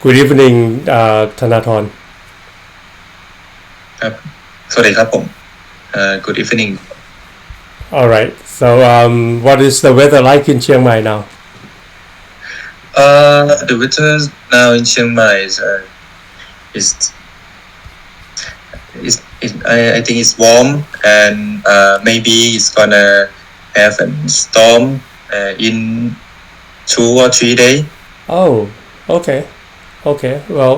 Good evening, Thanatorn. ครับสวัสดีครับผมGood evening. All right. So, what is the weather like in Chiang Mai now? The weather now in Chiang Mai I think it's warm and maybe it's gonna have a storm in 2 or 3 days. Oh, okay. Okay. Well,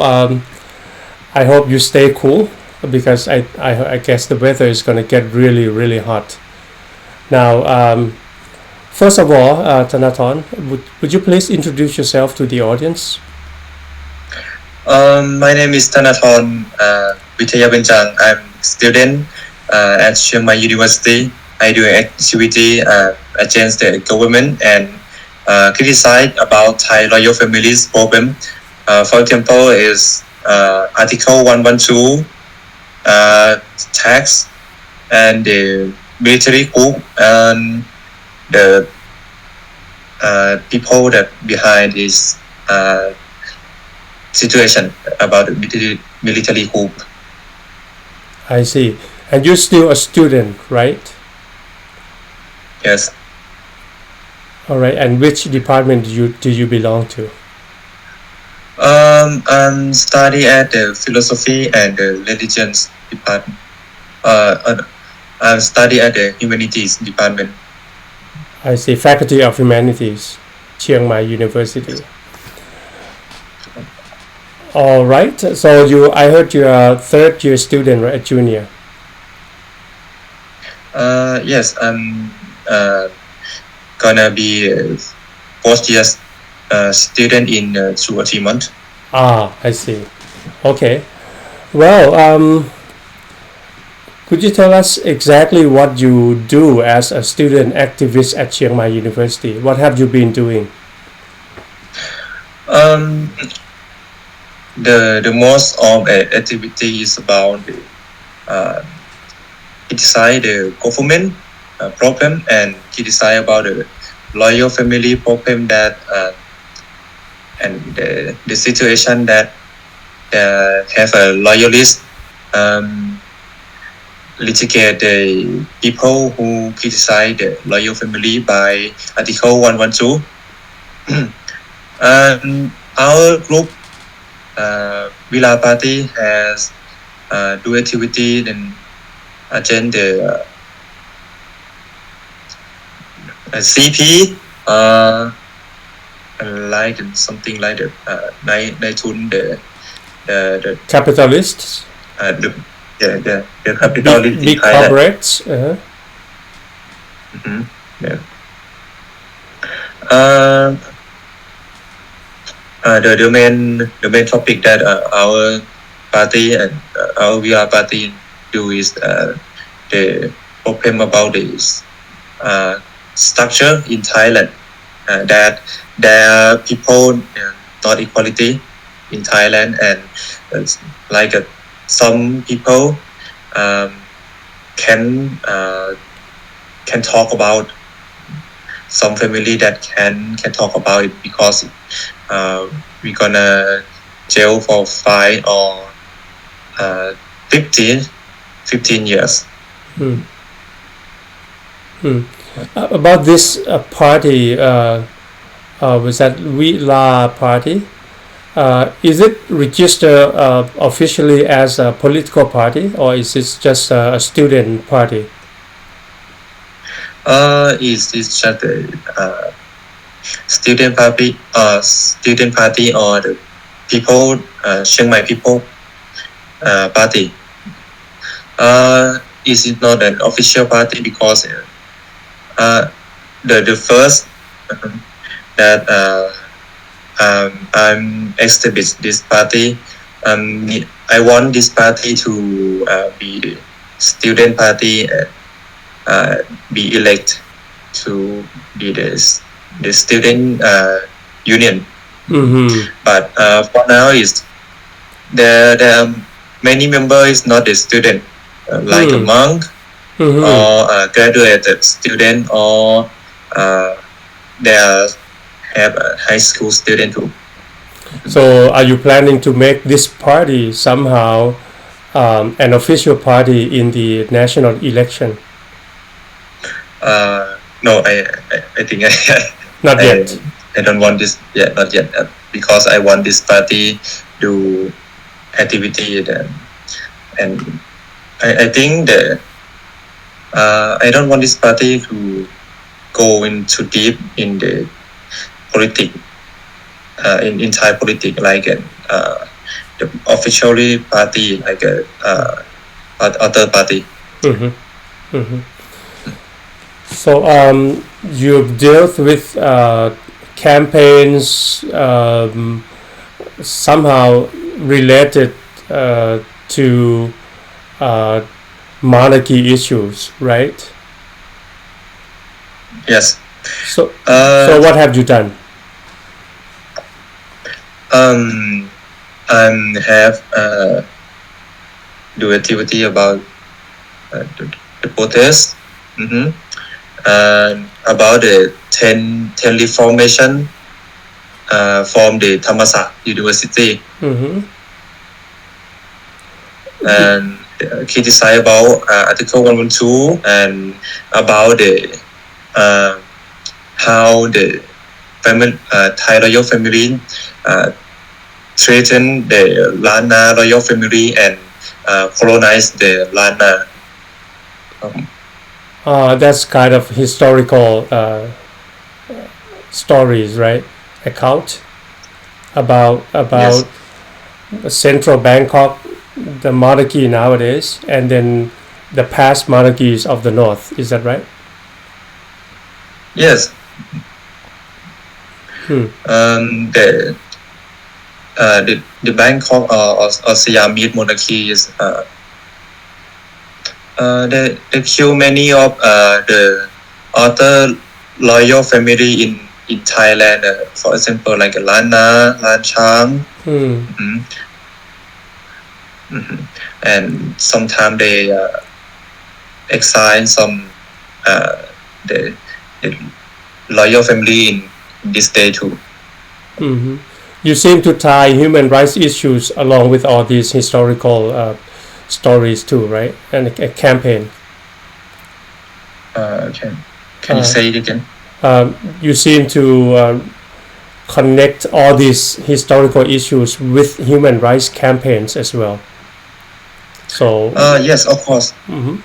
I hope you stay cool because I guess the weather is going to get really, really hot. Now, first of all, Thanatorn, would you please introduce yourself to the audience? My name is Thanatorn Vitayabenjang. I'm a student at Chiang Mai University. I do activity against the government and criticize about Thai royal families problem. For example, is Article 112 tax and the military coup and the people that behind this situation about the military coup. I see. And you're still a student, right? Yes. All right. And which department do you belong to? I'm study at the philosophy and the religions department. I'm study at the humanities department. I see. Faculty of Humanities, Chiang Mai University. All right. So I heard you're a third year student, right? Junior. Yes, I'm gonna be a fourth year student in 2 or 3 months. I see. Okay. Well, could you tell us exactly what you do as a student activist at Chiang Mai University? What have you been doing? The most of activity is about criticize the government problem and criticize about the royal family problem that and the situation that have a loyalist litigate the people who criticize the royal family by Article 112. And our group Villa Party has do activity and agenda CP like something like the Thanatorn the Capitalists? The capitalists Big corporates? Yeah. The main topic that our party and our VR party do is the problem about this structure in Thailand that there are people not equality in Thailand and like some people can talk about some family that can talk about it because we're gonna jail for 5 or 15 years. About this party, was that Villa Party? Is it registered officially as a political party or is it just a student party? It's just a student party or the people Chiang Mai people party. It is not an official party because the first that I'm establish this party. I want this party to be the student party and be elected to be the student union. But for now is there are many members not a student like a monk or a graduated student or they have a high school student too. So, are you planning to make this party somehow an official party in the national election? No, I think Not yet. I don't want this yet, not yet, because I want this party do activity and I think that I don't want this party to go into deep in the politics, in Thai politics, like the officially party, like other party. So you've dealt with campaigns somehow related to monarchy issues, right? Yes. So what have you done? I have do activity about the protest. About the 10 reformation from the Thammasat University. And criticize about Article 112 and about the how the family, Thai royal family threatened the Lana royal family and colonized the Lana. That's kind of historical stories, right? Account about Yes. central Bangkok, the monarchy nowadays, and then the past monarchies of the north. Is that right? Yes. The Bangkok or Siamese monarchy is they kill many of the other royal family in Thailand. For example, like Lana, Lan Chang, and sometimes they exile some the royal family in this day too. You seem to tie human rights issues along with all these historical stories too, right? And a campaign. Can you say it again? You seem to connect all these historical issues with human rights campaigns as well. So yes, of course.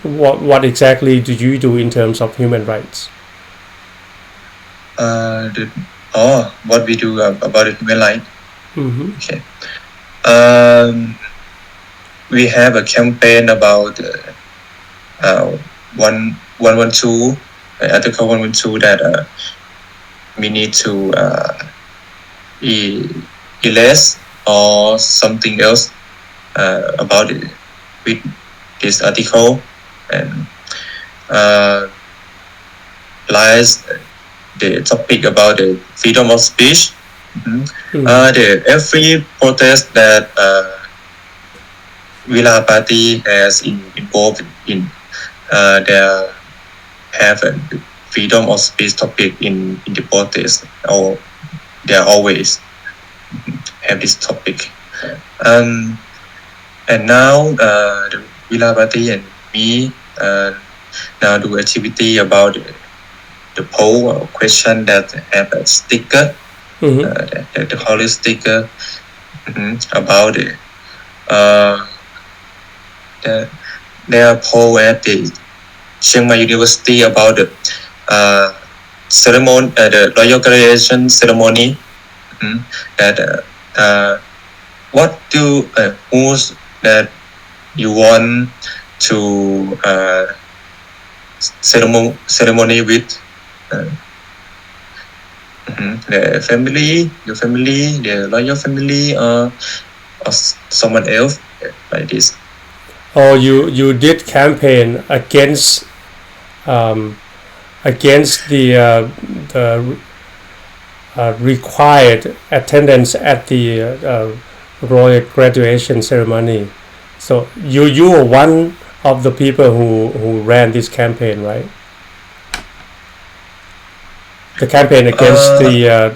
What exactly do you do in terms of human rights? What we do about the human rights. Okay. We have a campaign about 112, Article 112 that we need to erase or something else about it with this article, and lies the topic about the freedom of speech. Every protest that Villa Party has involved in, they have a freedom of speech topic in the protest, or they always have this topic. And now the Villa Party and me now do activity about the poll or question that have a sticker, the holy sticker about it. There are poll at the Chiang Mai University about the ceremony, the royal graduation ceremony. That what do who's that you want to ceremony with? The family, your family, the royal family, or someone else, like this. Oh, you did campaign against the required attendance at the royal graduation ceremony. So you were one of the people who ran this campaign, right? The campaign against the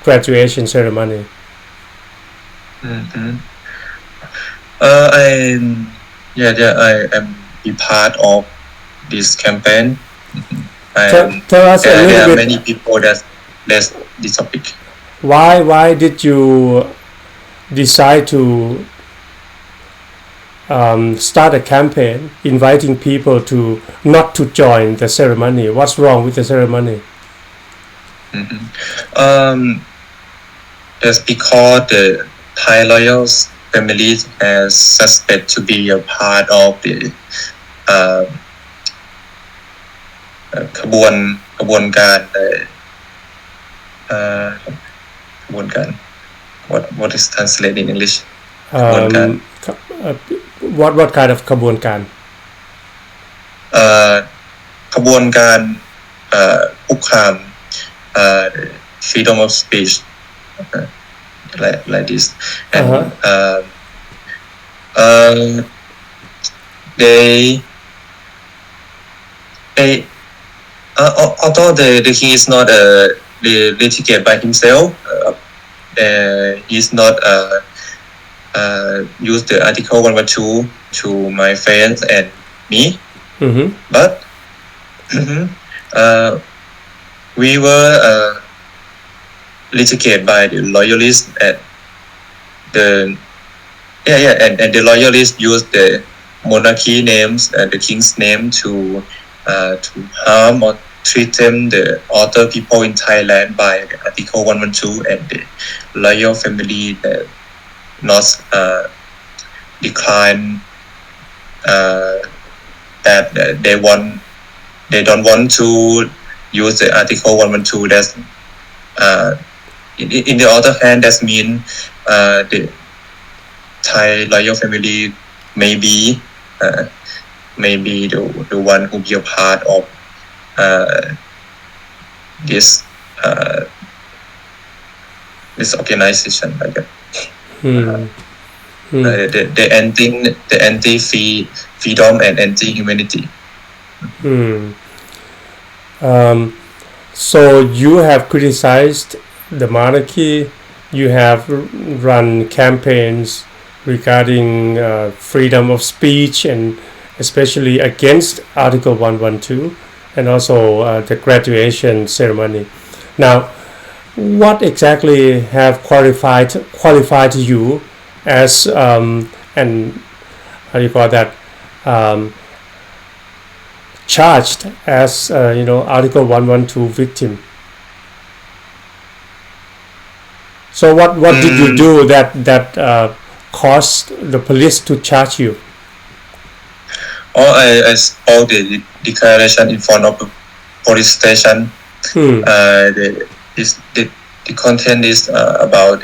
graduation ceremony. Mm-hmm. I am be part of this campaign. Tell us a There little are bit. many people that less this topic. Why did you decide to start a campaign inviting people to not to join the ceremony? What's wrong with the ceremony? That's because the Thai royal family has suspect to be a part of the ขบวนการwhat is translated in English ขบวนการ what kind of ขบวนการ ขบวนการคุกคามfreedom of speech like this and they although the king is not litigated by himself, he's not use the article 112 to my friends and me. But we were litigated by the loyalists and and the loyalists used the monarchy names and the king's name to harm or treat them the other people in Thailand by Article 112 and the royal family that not decline that they don't want to use the Article 112. That's in the other hand, that mean the Thai royal family maybe the one who be a part of this organization like that. The anti freedom and anti humanity. So you have criticized the monarchy. You have run campaigns regarding freedom of speech and especially against Article 112 and also the graduation ceremony. Now, what exactly have qualified you as and how do you call that charged as Article 112 victim? So what did you do that caused the police to charge you? I saw the declaration in front of the police station. The content is about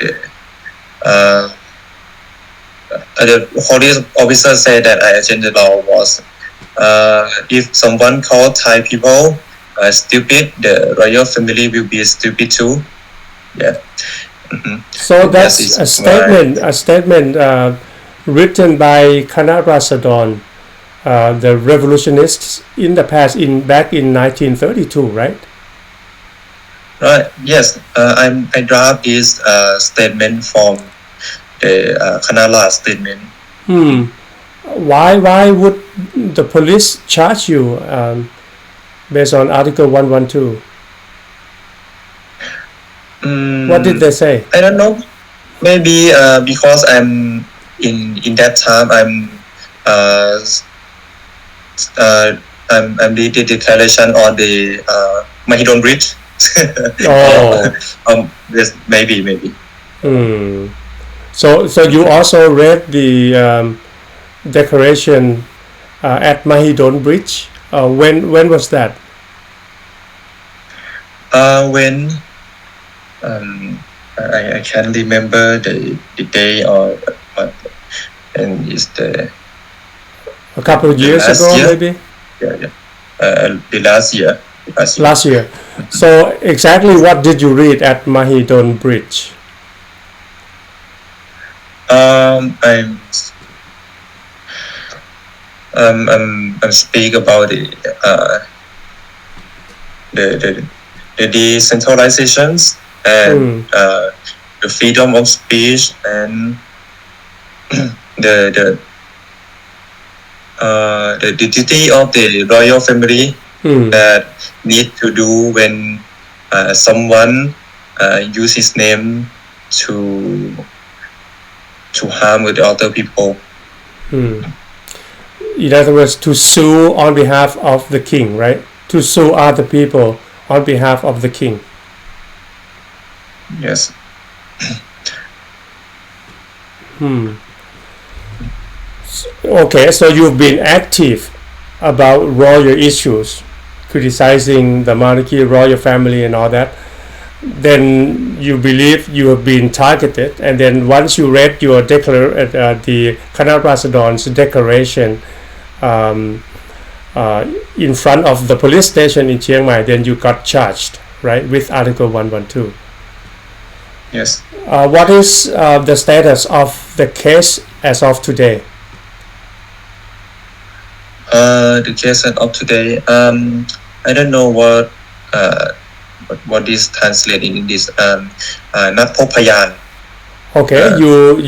the police officer said that I changed the law was if someone called Thai people stupid, the royal family will be stupid too. Yeah. So that's a statement written by Thanatorn the revolutionists in the past back in 1932, right? Right. Yes. I draft this statement from the Kanala statement. Why would the police charge you based on Article 112? What did they say? I don't know. Maybe because I'm in that time I'm read the declaration on the Mahidol Bridge. Yes, maybe. So you also read the declaration at Mahidol Bridge. When was that? When I can't remember the day or what, and it's a couple of years ago, maybe. Yeah. The last year. Last year. So exactly what did you read at Mahidol Bridge? I'm speak about the decentralizations and the freedom of speech and the the duty of the royal family that need to do when someone use his name to harm with other people. In other words, to sue on behalf of the king, right? To sue other people on behalf of the king. Yes. Okay, so you've been active about royal issues, criticizing the monarchy, royal family, and all that. Then you believe you have been targeted, and then once you read your the Khanar Rasadon's declaration in front of the police station in Chiang Mai, then you got charged, right, with Article 112. Yes. What is the status of the case as of today? The case as of today, I don't know what is translated in this. นัดพบพยาน Okay,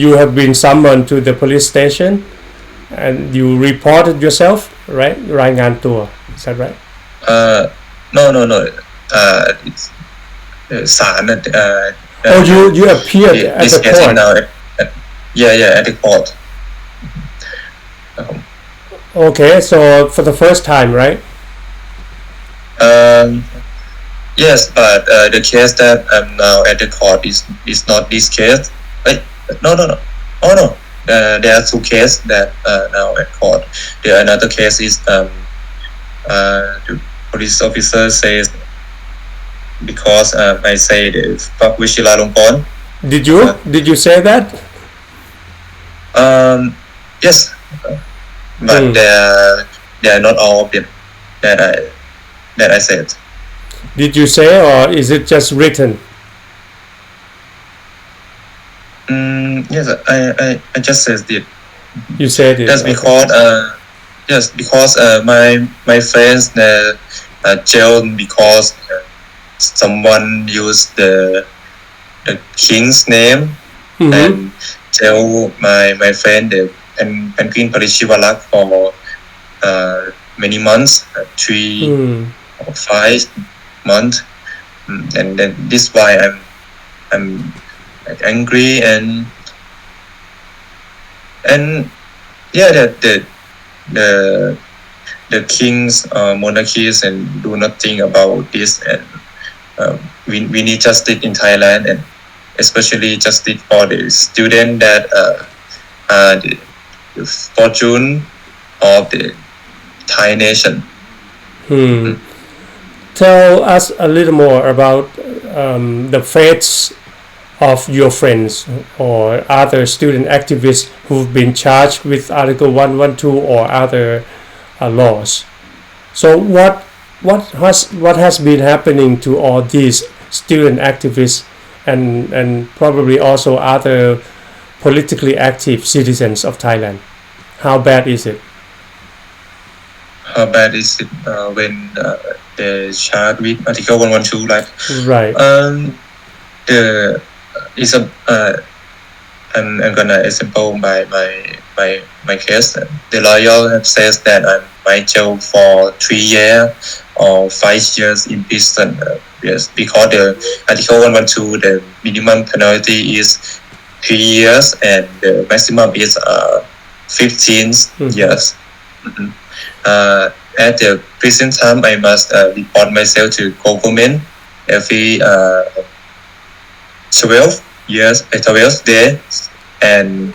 you have been summoned to the police station and you reported yourself, right? รายงานตัว is that right? No. It's ศาล Oh, you appeared at the court. Now, yeah, at the court. Okay, so for the first time, right? Yes, but the case that I'm now at the court is not this case. No. Oh no. There are two cases that now at court. The another case is the police officer says because I say the Pak Wishila Longkorn. Did you say that? Yes, but they are not all of them that I said. Did you say, or is it just written? Yes, I just said it. You said it. Just because because my friends jailed because someone used the king's name and tell my friend the Penguin Parishivalak for many months, 3 or 5 months, and then this why I'm like angry and yeah, that the kings monarchies and do nothing about this, and we need justice in Thailand, and especially justice for the student that the fortune of the Thai nation. Tell us a little more about the fates of your friends or other student activists who've been charged with Article 112 or other laws. So what has been happening to all these student activists and probably also other politically active citizens of Thailand? How bad is it? How bad is it when they charged with Article 112, like? Right. I'm gonna example my case. The lawyer says that I might jail for 3 years or 5 years in prison. Yes, because the Article 112, the minimum penalty is 3 years and the maximum is 15 years. At the prison time, I must report myself to government every 12 days, and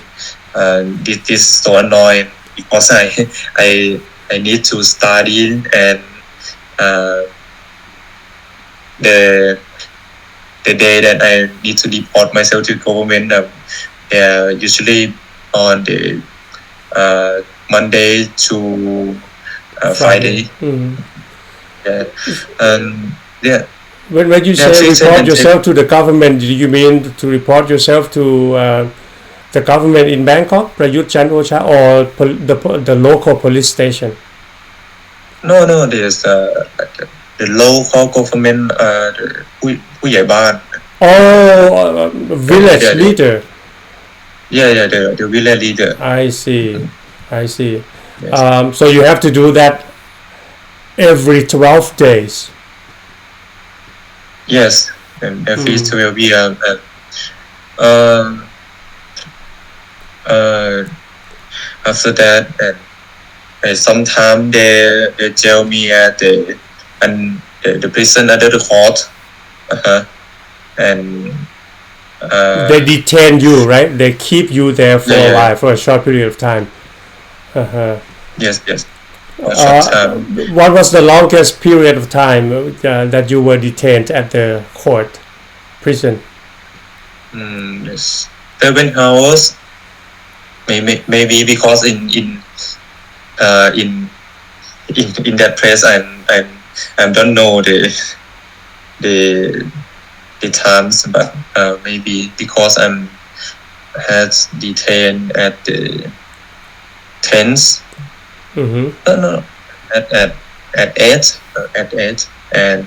this is so annoying because I need to study, and the day that I need to report myself to government, usually on the Monday to Friday. Yeah. When you say report yourself to the government, do you mean to report yourself to the government in Bangkok, Prayut Chan-o-cha, or the local police station? No, there's the local government, the ผู้ใหญ่บ้าน Oh, village leader. Yeah, the village leader. I see. Yes. So you have to do that every 12 days. Yes, and every 12 years. Um, uh, After that, and sometimes they tell me at the prison under the court, and They detain you, right? They keep you there for a yeah, while, for a short period of time. Uh-huh. yes, for a short time. What was the longest period of time that you were detained at the court, prison? Yes, 7 hours. Maybe because in that place I don't know the times, but maybe because I'm had detained at the 10th. No, at 8 and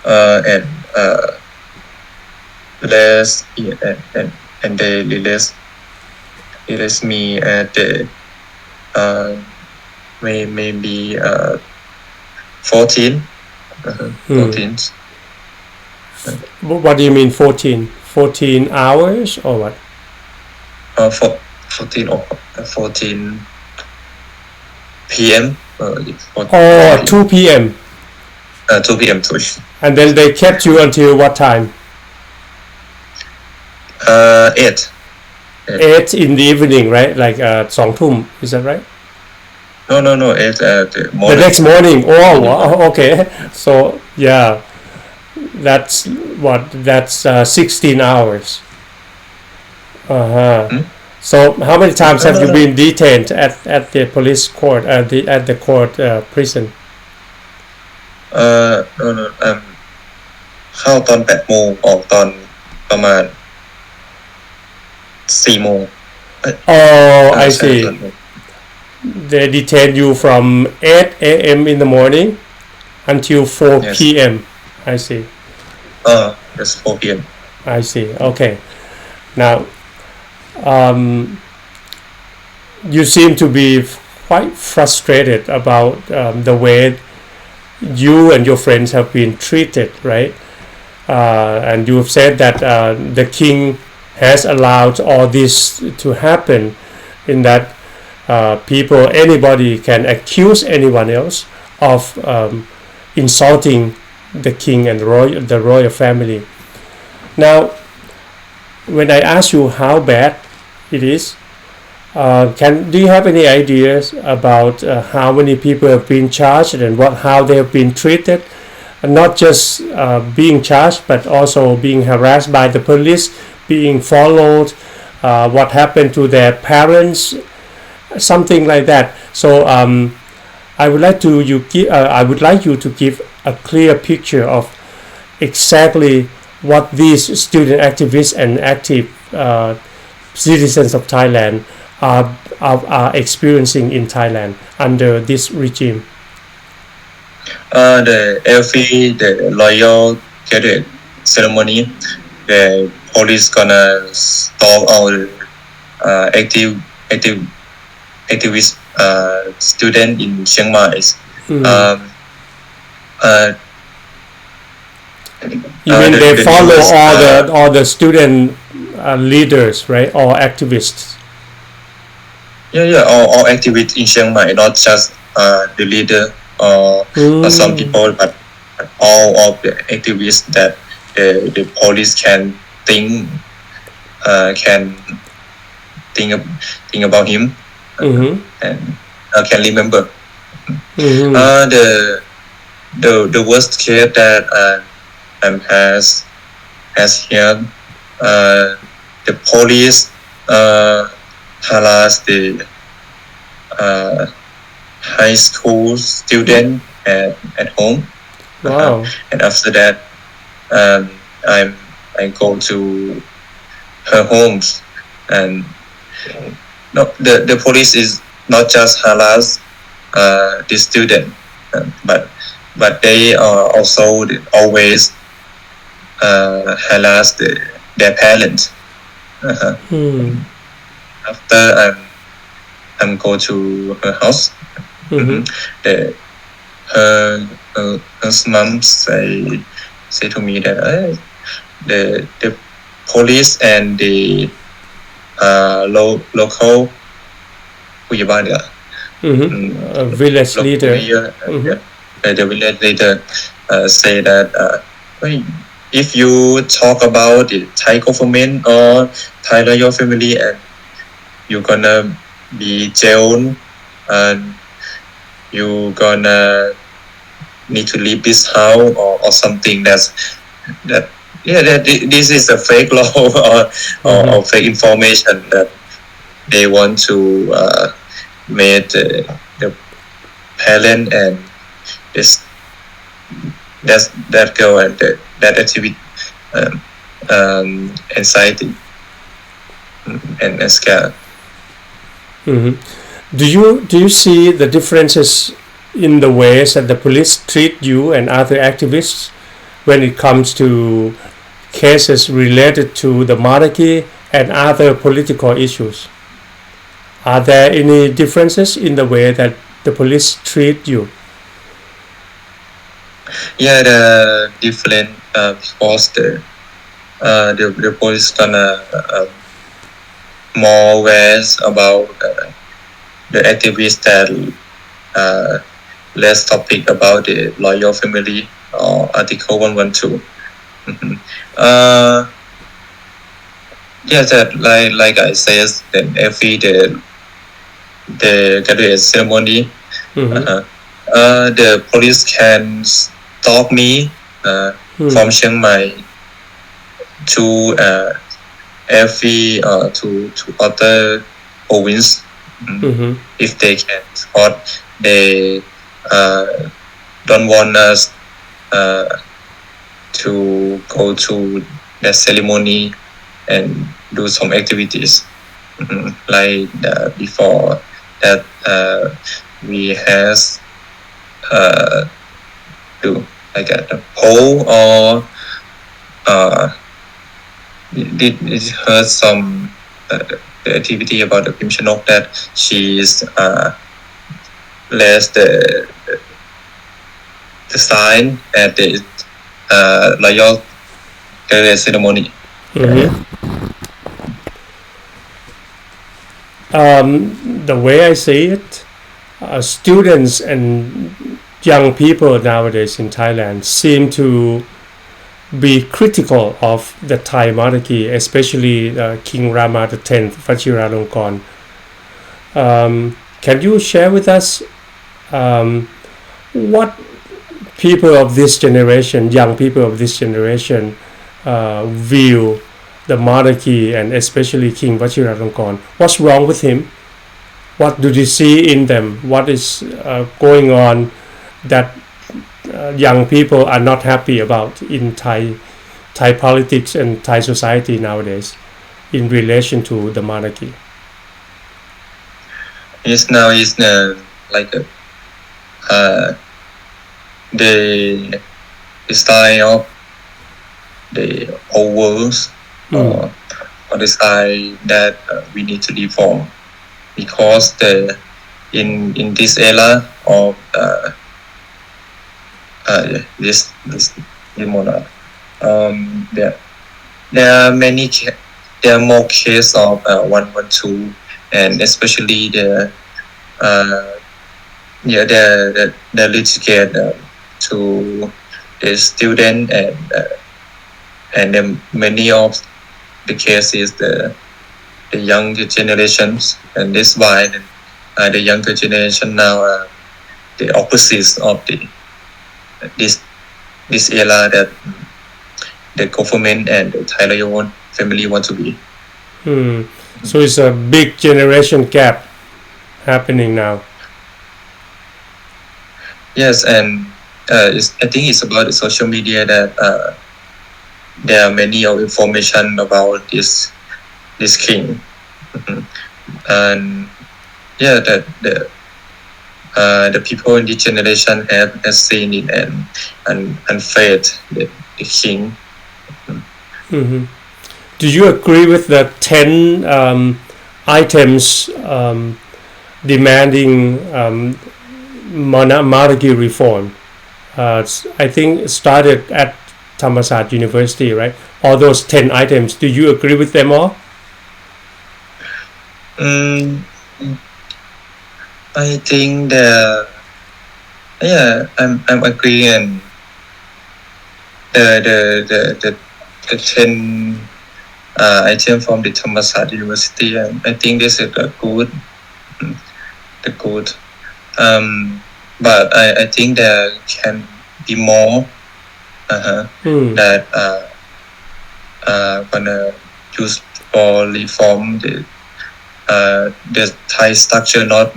and less and they release me at the maybe 14. 14. What do you mean 14? 14 hours or what? 14 or 14 p.m. 2 p.m. 2 p.m. sorry. And then they kept you until what time? 8. 8 in the evening, right? Like 2 ทุ่ม, is that right? No, 8 the morning. The next morning. Oh, wow. Okay. So yeah, that's 16 hours. So how many times have you been detained at the police court, at the court prison? เข้าตอน 8 โมงออกตอนประมาณ 4 โมง Oh, I see. They detain you from 8 a.m. in the morning until 4 Yes. p.m. I see. That's 4 p.m. I see. Okay. Now, you seem to be quite frustrated about the way you and your friends have been treated, right? And you have said that the king has allowed all this to happen, in that anybody can accuse anyone else of insulting the king and the royal family. Now, when I ask you how bad it is, do you have any ideas about how many people have been charged and how they have been treated? Not just being charged, but also being harassed by the police, being followed, what happened to their parents, something like that. So I would like you to give a clear picture of exactly what these student activists and active citizens of Thailand are experiencing in Thailand under this regime. The royal graduate ceremony, the police gonna stop all activist student in Chiang Mai. You mean they follow all the student leaders, right? All activists. Yeah, all activists in Chiang Mai, not just the leader or some people, but all of the activists that the police can think about him and can remember. The worst case that has here, the police harass the high school student at home. Wow. And after that, I go to her homes, and the police is not just harass the student, but they are also always harass their parents. After I'm go to her house. The her mom say to me that the police and the local village leader. The village leader say that if you talk about the Thai government or Thai royal family, and you're gonna be jailed and you gonna need to leave this house or something. That this is a fake law or fake information that they want to make the parent and that girl and that activity anxiety and scare. Do you see the differences in the ways that the police treat you and other activists when it comes to cases related to the monarchy and other political issues? Are there any differences in the way that the police treat you? Yeah, the different because the police gonna more ways about the activists that less topic about the royal family or Article 112. Yes, that like I said, then every the graduate ceremony, the police can stop me from Chiang Mai to every to other province if they can, or they don't want us to go to the ceremony and do some activities like before that we has do like a poll or it heard some the activity about the Kim Chanok that she's less the sign at the royal ceremony. The way I see it, students and young people nowadays in Thailand seem to be critical of the Thai monarchy, especially King Rama X Vajiralongkorn. Can you share with us what people of this generation, young people of this generation, view the monarchy and especially King Vajiralongkorn? What's wrong with him? What do you see in them? What is going on that young people are not happy about in Thai politics and Thai society nowadays in relation to the monarchy? Yes, now is like the style of the old worlds or the style that we need to reform, because in this era of this monarch, there are many there are more cases of 112, and especially the litigate to the student and then many of the cases the younger generations, and this why the younger generation now are the opposites of this era that the government and the Thai royal family want to be. So it's a big generation gap happening now. Yes, and I think it's about the social media that there are many of information about this king, and yeah, that the people in this generation have seen it and faith the king Do you agree with the 10 items demanding monarchy reform? I think it started at Thanatorn University, right? All those 10 items. Do you agree with them all? I think I'm agreeing. The 10 item from the Thanatorn University, and I think this is a good. But I think there can be more that gonna use for reform the Thai structure, not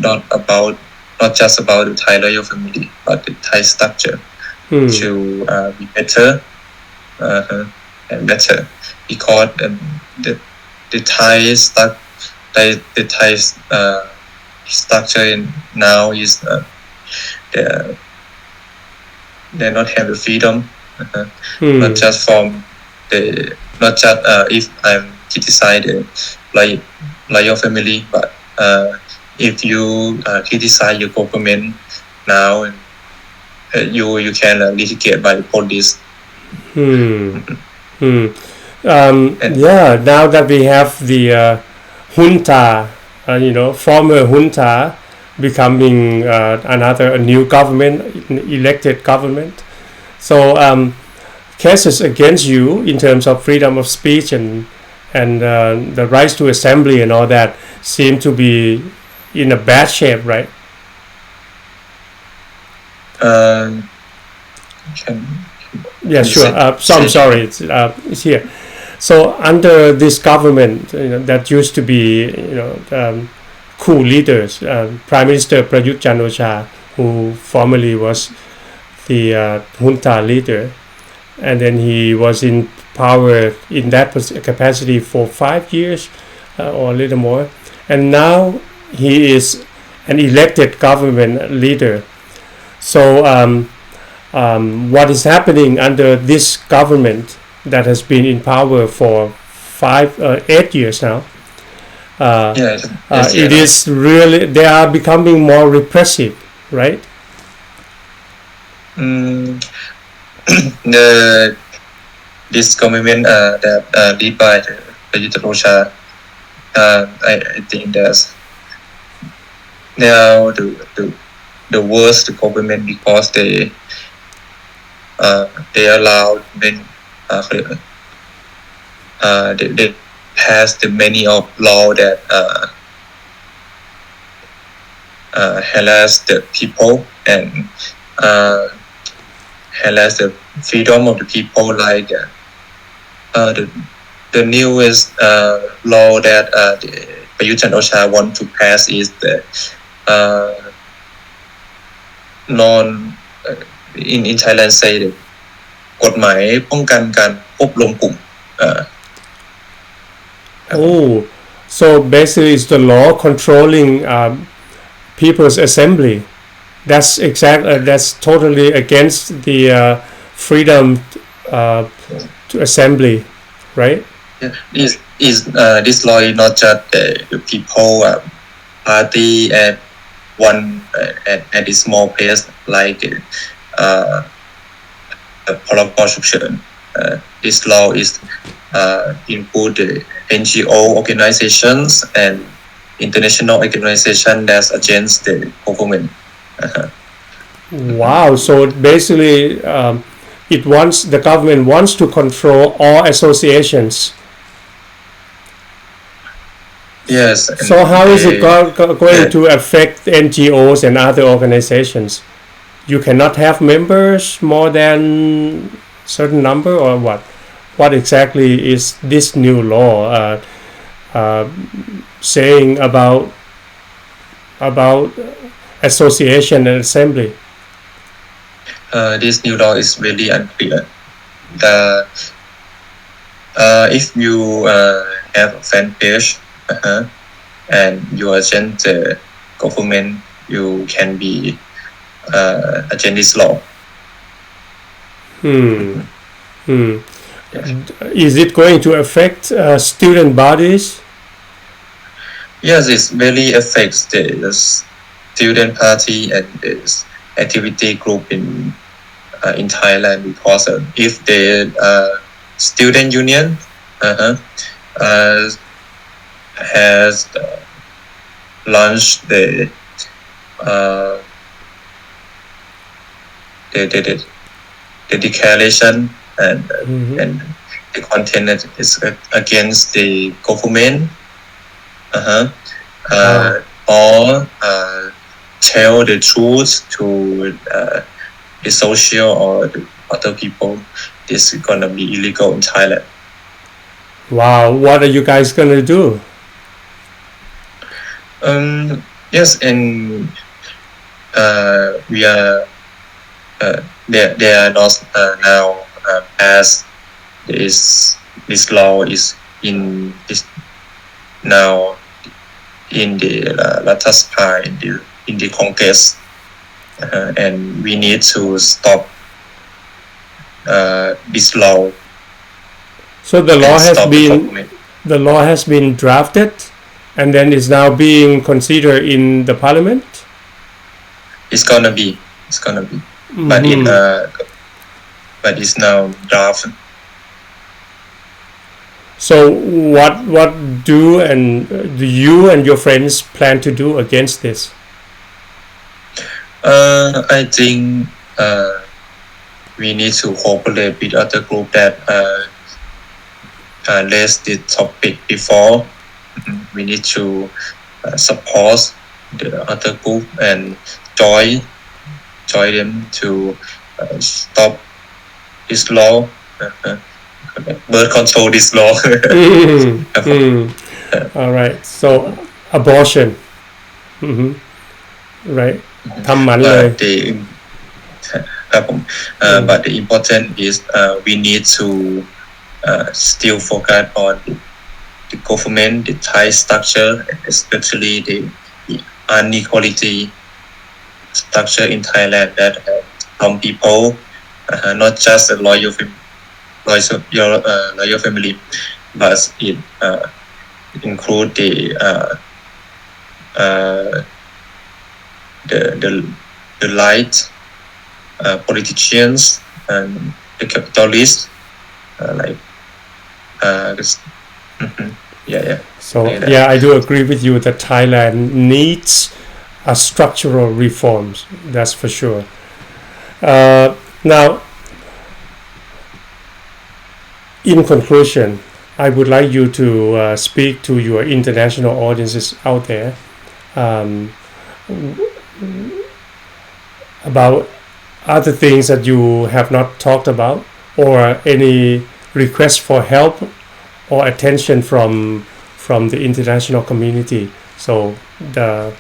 just about the Thai royal family, but the Thai structure to be better and better, because the Thai structure now is they not have the freedom, not just if I'm criticize the royal family, but if you criticize your government now, you can litigate by the police. Now that we have the junta, former junta becoming a new government, elected government. So cases against you in terms of freedom of speech and the rights to assembly and all that seem to be in a bad shape, right? Yeah, sure. I'm sorry, it's here. So under this government, that used to be, coup leaders, Prime Minister Prayut Chan-o-cha, who formerly was the junta leader, and then he was in power in that capacity for 5 years or a little more, and now he is an elected government leader. So what is happening under this government that has been in power for 8 years now? It is really, they are becoming more repressive, right? This government that led by Prayut Chan-o-cha, I think they are the worst government, because they allowed they passed the many of law that harass the people and harass the freedom of the people, like the newest law that Prayut Chan-o-cha want to pass is the in Thailand say กฎหมายป้องกันการอบรมกลุ่ม so basically it's the law controlling people's assembly. That's totally against the freedom to assembly, right? This law is not just the people party at one at a small place likeพรบฉุกเฉิน This law is include the NGO organizations and international organization that's against the government. Wow, so basically the government wants to control all associations. Yes. So how is it going to affect NGOs and other organizations? You cannot have members more than certain number, or what? What exactly is this new law saying about association and assembly? This new law is really unclear. If you have a fan page and you agent the government, you can be against this law. Is it going to affect student bodies? Yes, it really affects the student party and the activity group in Thailand because if the student union has launched the declaration and the content is against the government or tell the truth to the social or the other people, this is gonna be illegal in Thailand. Wow, what are you guys gonna do? Yes, and we are they are not now as this law is in this now in the Lata Sabha in the Congress, and we need to stop this law. So the law has been drafted and then is now being considered in the parliament. It's gonna be, but it's now drafted. So what do you and your friends plan to do against this? I think we need to cooperate with other group that raised the topic before. We need to support the other group and join them to stop this law. Birth control this law. All right. So abortion. Right. ทำหมันเลย But the important is we need to still focus on the government, the Thai structure, especially the inequality structure in Thailand that some people, not just a loyal family, but it include the light politicians and the capitalists, So I do agree with you that Thailand needs a structural reforms. That's for sure. Now, in conclusion, I would like you to speak to your international audiences out there about other things that you have not talked about, or any request for help or attention from the international community. So the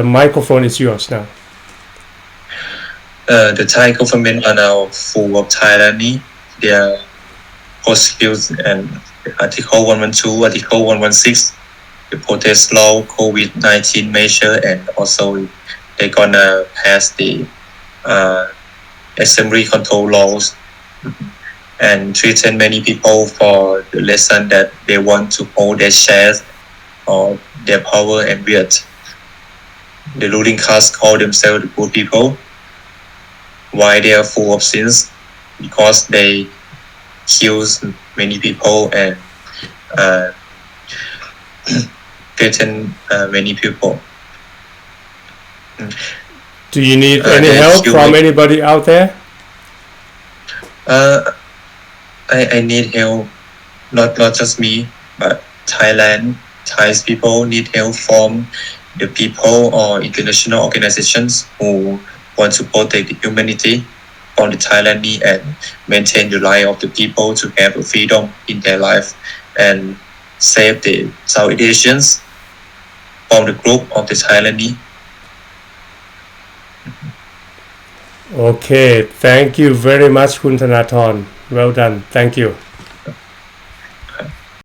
microphone is yours now. The Thai government are now full of tyranny. They are prosecute and Article 112, Article 116, the protest law, COVID-19 measure, and also they're gonna pass the assembly control laws and threaten many people for the lesson that they want to hold their shares or their power and wealth. The ruling class call themselves the good people. Why they are full of sins? Because they kills many people and threaten many people. Do you need any help from anybody out there? I need help, not just me, but Thailand, Thai people need help from the people or international organizations who want to protect the humanity from the Thailand and maintain the right of the people to have a freedom in their life and save the South Asians from the group of the Thailand. Okay, thank you very much, Kun Thanatorn. Well done. Thank you.